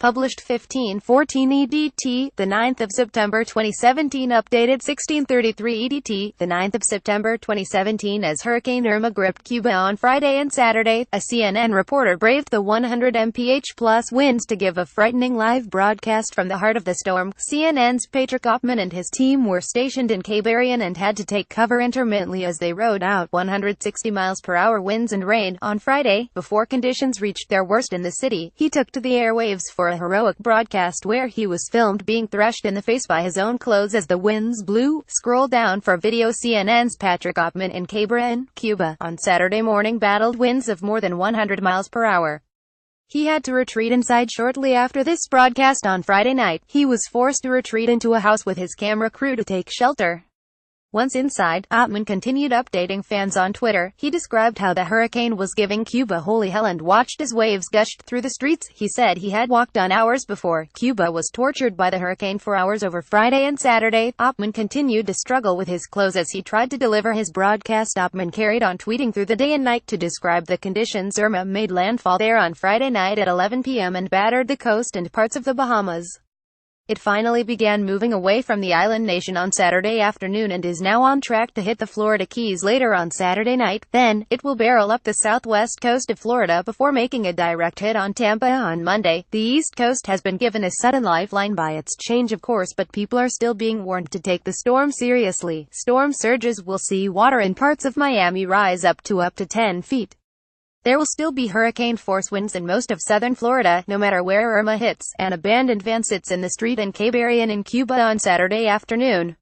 Published 15:14 EDT, the 9th of September 2017. Updated 16:33 EDT, the 9th of September 2017. As Hurricane Irma gripped Cuba on Friday and Saturday, a CNN reporter braved the 100 mph+ winds to give a frightening live broadcast from the heart of the storm. CNN's Patrick Oppman and his team were stationed in Cape Arion and had to take cover intermittently as they rode out 160 miles per hour winds and rain. On Friday, before conditions reached their worst in the city, he took to the airwaves for a heroic broadcast where he was filmed being threshed in the face by his own clothes as the winds blew. Scroll down for video. CNN's Patrick Oppman in Cape Arion, Cuba, on Saturday morning battled winds of more than 100 miles per hour. He had to retreat inside shortly after this broadcast on Friday night. He was forced to retreat into a house with his camera crew to take shelter. Once inside, Oppman continued updating fans on Twitter. He described how the hurricane was giving Cuba holy hell and watched as waves gushed through the streets. He said he had walked on hours before. Cuba was tortured by the hurricane for hours over Friday and Saturday. Oppman continued to struggle with his clothes as he tried to deliver his broadcast. Oppman carried on tweeting through the day and night to describe the conditions. Irma made landfall there on Friday night at 11 p.m. and battered the coast and parts of the Bahamas. It finally began moving away from the island nation on Saturday afternoon and is now on track to hit the Florida Keys later on Saturday night. Then, it will barrel up the southwest coast of Florida before making a direct hit on Tampa on Monday. The East Coast has been given a sudden lifeline by its change of course, but people are still being warned to take the storm seriously. Storm surges will see water in parts of Miami rise up to 10 feet. There will still be hurricane-force winds in most of southern Florida, no matter where Irma hits. An abandoned van sits in the street in Cape Arion in Cuba on Saturday afternoon.